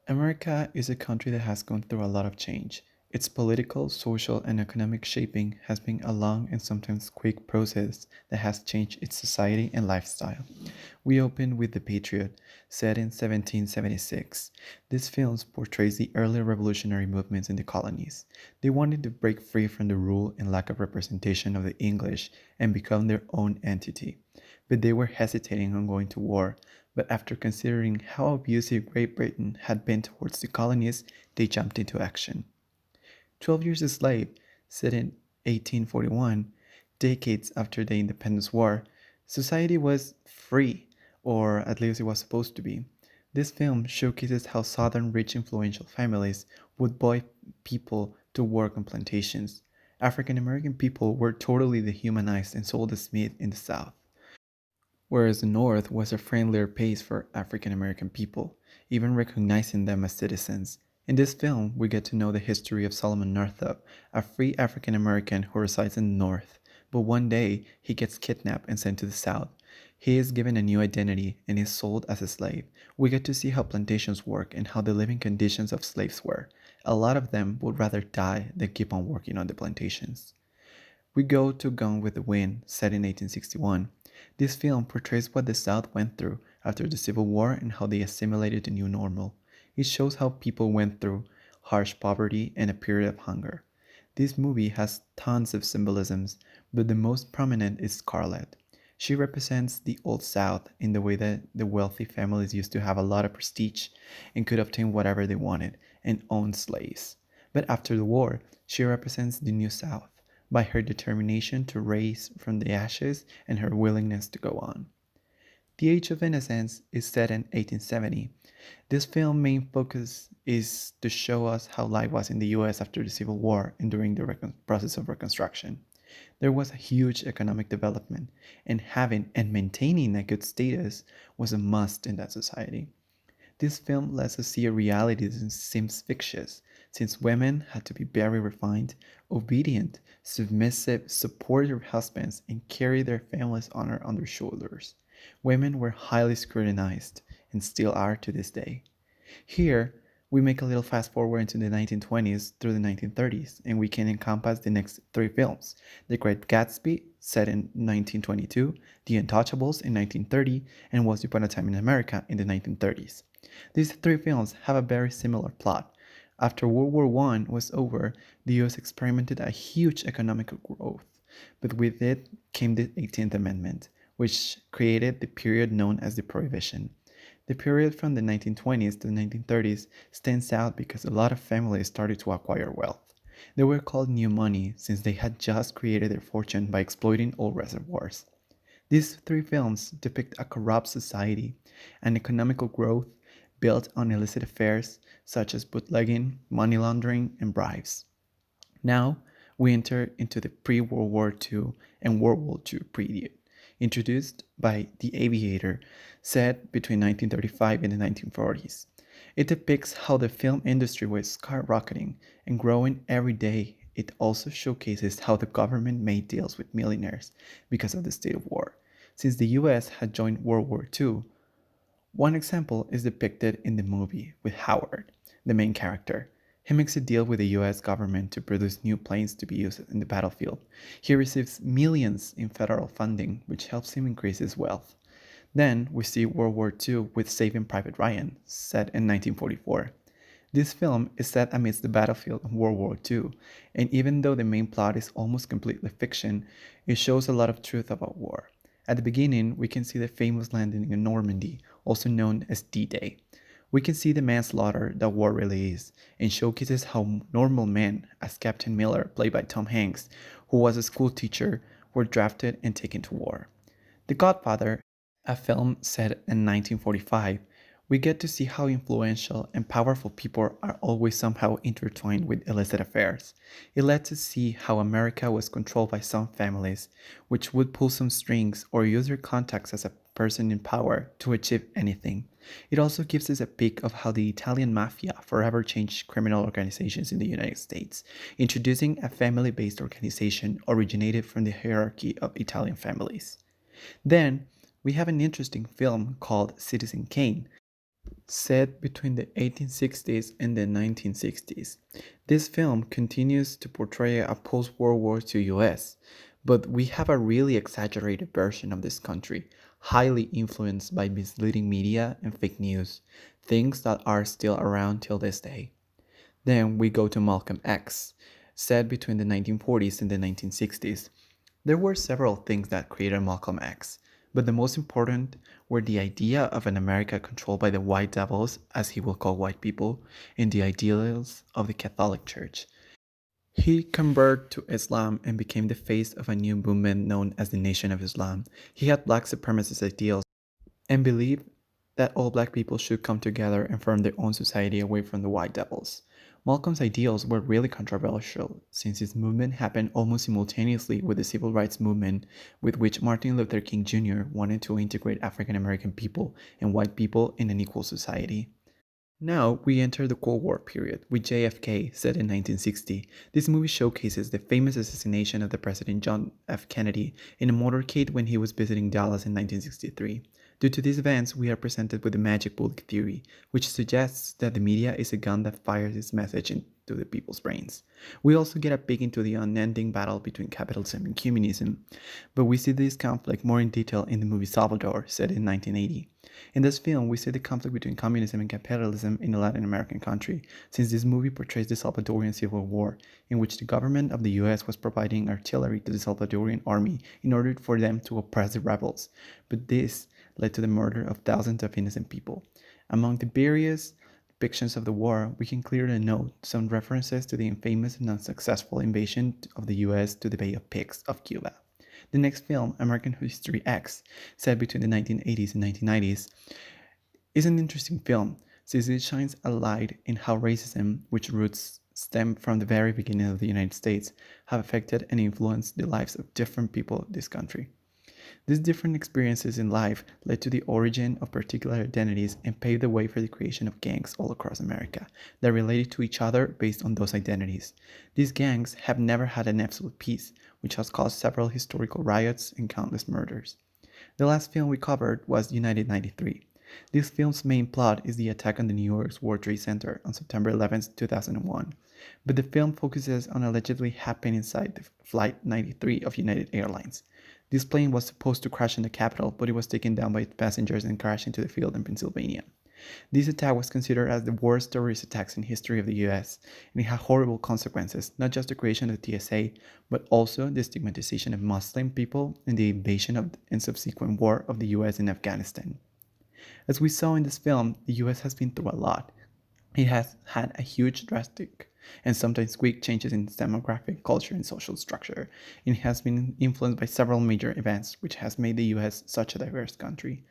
America is a country that has gone through a lot of change. Its political, social, and economic shaping has been a long and sometimes quick process that has changed its society and lifestyle. We open with The Patriot, set in 1776. This film portrays the early revolutionary movements in the colonies. They wanted to break free from the rule and lack of representation of the English and become their own entity. But they were hesitating on going to war. But after considering how abusive Great Britain had been towards the colonies, they jumped into action. 12 Years a Slave, set in 1841, decades after the Independence War, society was free, or at least it was supposed to be. This film showcases how Southern rich influential families would buy people to work on plantations. African American people were totally dehumanized and sold as meat in the South, whereas the North was a friendlier place for African American people, even recognizing them as citizens. In this film, we get to know the history of Solomon Northup, a free African American who resides in the North, but one day he gets kidnapped and sent to the South. He is given a new identity and is sold as a slave. We get to see how plantations work and how the living conditions of slaves were. A lot of them would rather die than keep on working on the plantations. We go to Gone with the Wind, set in 1861. This film portrays what the South went through after the Civil War and how they assimilated the new normal. It shows how people went through harsh poverty and a period of hunger. This movie has tons of symbolisms, but the most prominent is Scarlett. She represents the Old South in the way that the wealthy families used to have a lot of prestige and could obtain whatever they wanted and own slaves. But after the war, she represents the New South by her determination to rise from the ashes and her willingness to go on. The Age of Innocence is set in 1870. This film's main focus is to show us how life was in the US after the Civil War and during the process of Reconstruction. There was a huge economic development, and having and maintaining a good status was a must in that society. This film lets us see a reality that seems fictitious, since women had to be very refined, obedient, submissive, support their husbands, and carry their family's honor on their shoulders. Women were highly scrutinized, and still are to this day. Here, we make a little fast forward into the 1920s through the 1930s, and we can encompass the next three films: The Great Gatsby, set in 1922, The Untouchables in 1930, and Once Upon a Time in America in the 1930s. These three films have a very similar plot. After World War I was over, the US experimented a huge economic growth, but with it came the 18th Amendment, which created the period known as the Prohibition. The period from the 1920s to the 1930s stands out because a lot of families started to acquire wealth. They were called new money since they had just created their fortune by exploiting old reservoirs. These three films depict a corrupt society, an economical growth built on illicit affairs such as bootlegging, money laundering, and bribes. Now, we enter into the pre-World War II and World War II period, introduced by The Aviator, set between 1935 and the 1940s. It depicts how the film industry was skyrocketing and growing every day. It also showcases how the government made deals with millionaires because of the state of war. Since the US had joined World War II, one example is depicted in the movie with Howard, the main character. He makes a deal with the US government to produce new planes to be used in the battlefield. He receives millions in federal funding, which helps him increase his wealth. Then we see World War II with Saving Private Ryan, set in 1944. This film is set amidst the battlefield of World War II, and even though the main plot is almost completely fiction, it shows a lot of truth about war. At the beginning, we can see the famous landing in Normandy, also known as D-Day. We can see the manslaughter that war really is, and showcases how normal men, as Captain Miller, played by Tom Hanks, who was a school teacher, were drafted and taken to war. The Godfather, a film set in 1945, we get to see how influential and powerful people are always somehow intertwined with illicit affairs. It lets us see how America was controlled by some families, which would pull some strings or use their contacts as a person in power to achieve anything. It also gives us a peek of how the Italian mafia forever changed criminal organizations in the United States, introducing a family-based organization originated from the hierarchy of Italian families. Then, we have an interesting film called Citizen Kane, set between the 1860s and the 1960s. This film continues to portray a post World War II US, but we have a really exaggerated version of this country, highly influenced by misleading media and fake news, things that are still around till this day. Then we go to Malcolm X, set between the 1940s and the 1960s. There were several things that created Malcolm X, but the most important were the idea of an America controlled by the white devils, as he will call white people, and the ideals of the Catholic Church. He converted to Islam and became the face of a new movement known as the Nation of Islam. He had black supremacist ideals and believed that all black people should come together and form their own society away from the white devils. Malcolm's ideals were really controversial since his movement happened almost simultaneously with the civil rights movement, with which Martin Luther King Jr. wanted to integrate African American people and white people in an equal society. Now we enter the Cold War period with JFK, set in 1960. This movie showcases the famous assassination of the President John F. Kennedy in a motorcade when he was visiting Dallas in 1963. Due to these events, we are presented with the magic bullet theory, which suggests that the media is a gun that fires its message into the people's brains. We also get a peek into the unending battle between capitalism and communism, but we see this conflict more in detail in the movie Salvador, set in 1980. In this film, we see the conflict between communism and capitalism in a Latin American country, since this movie portrays the Salvadorian Civil War, in which the government of the US was providing artillery to the Salvadorian army in order for them to oppress the rebels. But this led to the murder of thousands of innocent people. Among the various depictions of the war, we can clearly note some references to the infamous and unsuccessful invasion of the US to the Bay of Pigs of Cuba. The next film, American History X, set between the 1980s and 1990s, is an interesting film since it shines a light in how racism, which roots stem from the very beginning of the United States, have affected and influenced the lives of different people in this country. These different experiences in life led to the origin of particular identities and paved the way for the creation of gangs all across America that related to each other based on those identities. These gangs have never had an absolute peace, which has caused several historical riots and countless murders. The last film we covered was United 93. This film's main plot is the attack on the New York's World Trade Center on September 11, 2001, but the film focuses on allegedly happening inside the Flight 93 of United Airlines. This plane was supposed to crash in the capital, but it was taken down by its passengers and crashed into the field in Pennsylvania. This attack was considered as the worst terrorist attacks in history of the US, and it had horrible consequences, not just the creation of the TSA, but also the stigmatization of Muslim people and the invasion of and subsequent war of the US in Afghanistan. As we saw in this film, the US has been through a lot. It has had a huge, drastic, and sometimes quick changes in its demographic, culture, and social structure. It has been influenced by several major events, which has made the US such a diverse country.